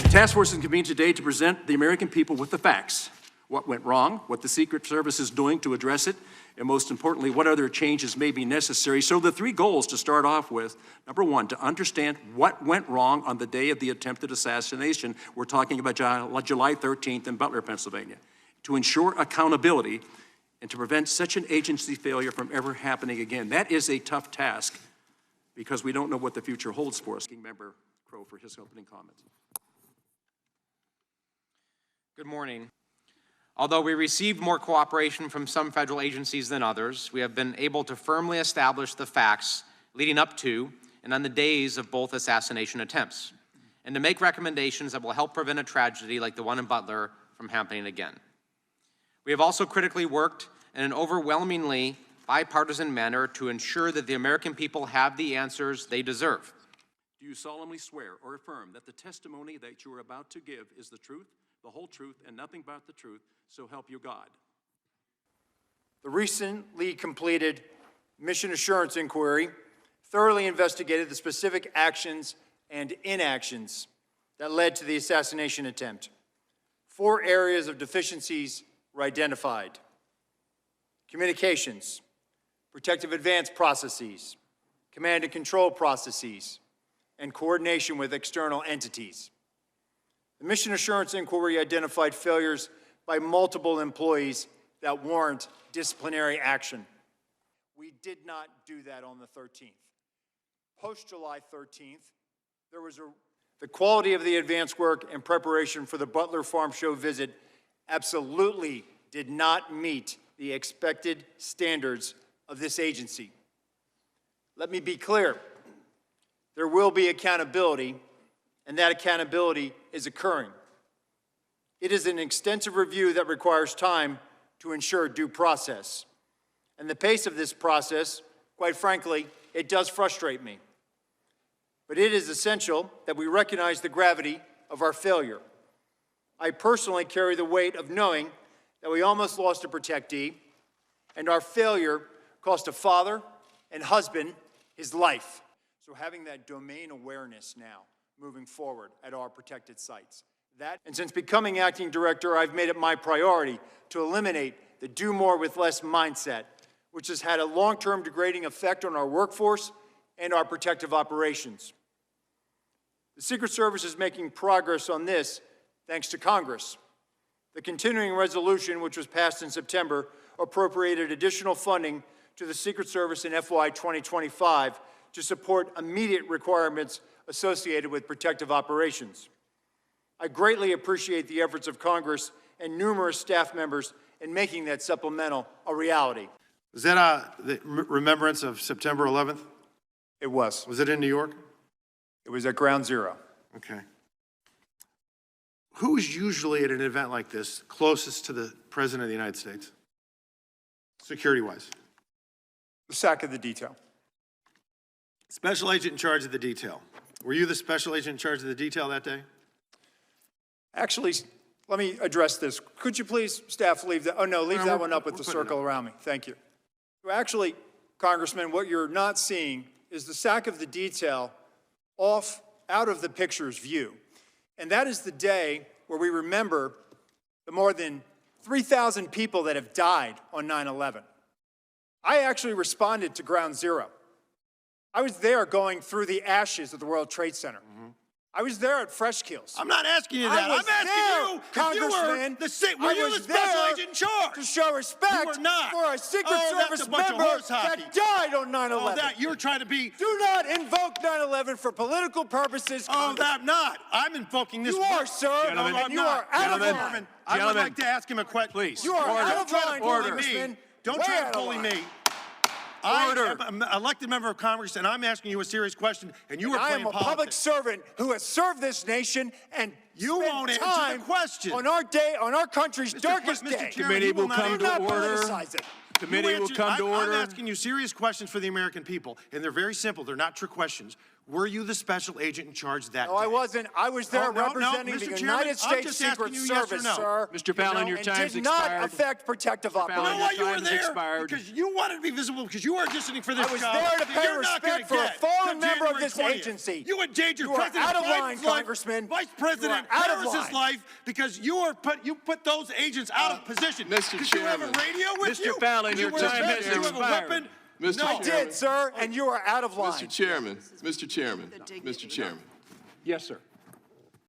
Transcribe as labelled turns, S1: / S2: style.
S1: The task force is convened today to present the American people with the facts. What went wrong, what the Secret Service is doing to address it, and most importantly, what other changes may be necessary. So the three goals to start off with: number one, to understand what went wrong on the day of the attempted assassination. We're talking about July 13th in Butler, Pennsylvania. To ensure accountability and to prevent such an agency failure from ever happening again. That is a tough task because we don't know what the future holds for us. Member Crow for his opening comments.
S2: Good morning. Although we received more cooperation from some federal agencies than others, we have been able to firmly establish the facts leading up to and on the days of both assassination attempts, and to make recommendations that will help prevent a tragedy like the one in Butler from happening again. We have also critically worked in an overwhelmingly bipartisan manner to ensure that the American people have the answers they deserve.
S1: Do you solemnly swear or affirm that the testimony that you are about to give is the truth, the whole truth, and nothing but the truth, so help you God?
S3: The recently completed mission assurance inquiry thoroughly investigated the specific actions and inactions that led to the assassination attempt. 4 areas of deficiencies were identified: communications, protective advance processes, command and control processes, and coordination with external entities. The mission assurance inquiry identified failures by multiple employees that warrant disciplinary action. We did not do that on the 13th. Post-July 13th, the quality of the advance work and preparation for the Butler Farm Show visit absolutely did not meet the expected standards of this agency. Let me be clear. There will be accountability, and that accountability is occurring. It is an extensive review that requires time to ensure due process. And the pace of this process, quite frankly, it does frustrate me. But it is essential that we recognize the gravity of our failure. I personally carry the weight of knowing that we almost lost a protectee, and our failure cost a father and husband his life. So having that domain awareness now, moving forward at our protected sites. And since becoming acting director, I've made it my priority to eliminate the do more with less mindset, which has had a long-term degrading effect on our workforce and our protective operations. The Secret Service is making progress on this thanks to Congress. The continuing resolution, which was passed in September, appropriated additional funding to the Secret Service in FY 2025 to support immediate requirements associated with protective operations. I greatly appreciate the efforts of Congress and numerous staff members in making that supplemental a reality.
S4: Was that the remembrance of September 11th?
S3: It was.
S4: Was it in New York?
S3: It was at Ground Zero.
S4: Okay. Who is usually at an event like this closest to the President of the United States, security-wise?
S3: The SAC of the detail.
S4: Special agent in charge of the detail. Were you the special agent in charge of the detail that day?
S3: Actually, let me address this. Could you please, staff, leave that? Oh, no, leave that one up with the circle around me. Thank you. So actually, Congressman, what you're not seeing is the SAC of the detail out of the picture's view. And that is the day where we remember the more than 3,000 people that have died on 9/11. I actually responded to Ground Zero. I was there going through the ashes of the World Trade Center. I was there at Fresh Kills.
S4: I'm not asking you that. I'm asking you,
S3: Congressman.
S4: Were you the special agent in charge?
S3: To show respect for a Secret Service member that died on 9/11.
S4: Oh, that you're trying to be.
S3: Do not invoke 9/11 for political purposes.
S4: Oh, that not. I'm invoking this.
S3: You are, sir.
S4: Gentlemen,
S3: and you are out of line.
S4: I would like to ask him a question.
S1: Please.
S3: You are out of line, Congressman.
S4: Don't try to bully me. I am an elected member of Congress, and I'm asking you a serious question, and you are playing politics.
S3: I am a public servant who has served this nation, and
S4: you won't answer the question.
S3: On our country's darkest day.
S4: Mr. Committee will come to order.
S1: Committee will come to order.
S4: I'm asking you serious questions for the American people, and they're very simple. They're not trick questions. Were you the special agent in charge that
S3: No,
S4: day?
S3: I wasn't. I was there
S4: No,
S3: representing
S4: Mr.
S3: the
S4: Chairman,
S3: United
S4: I'm
S3: States
S4: just
S3: Secret
S4: asking you yes or
S3: Service,
S4: no.
S3: sir.
S1: Mr. Fallon, your time's
S3: It did not
S1: expired.
S3: affect protective
S1: Fallon,
S4: You know
S3: operations.
S4: why you
S1: Your
S4: were
S1: time has
S4: there?
S1: expired.
S4: Because you wanted to be visible, because you were auditioning for this
S3: I was
S4: job
S3: there to
S4: that
S3: pay
S4: you're not gonna
S3: respect for a
S4: get
S3: fallen
S4: till
S3: member of
S4: January
S3: this
S4: 20th.
S3: agency.
S4: You endangered
S3: You are
S4: President
S3: out of
S4: Biden's
S3: line,
S4: life,
S3: Congressman.
S4: Vice
S3: You
S4: President
S3: are out of
S4: Harris's
S3: line.
S4: life, because you put those agents out of position.
S5: Mr.
S4: Did you have a
S5: Chairman.
S4: radio with
S1: Mr.
S4: you?
S1: Fallon,
S4: Did
S1: your
S4: you wear a
S1: time
S4: vest?
S1: has
S4: Did you have a
S1: expired.
S4: weapon?
S5: Mr.
S4: No.
S3: I did, sir, and you are out of line.
S5: Mr. Chairman, Mr. Chairman, Mr. Chairman.
S1: Yes, sir.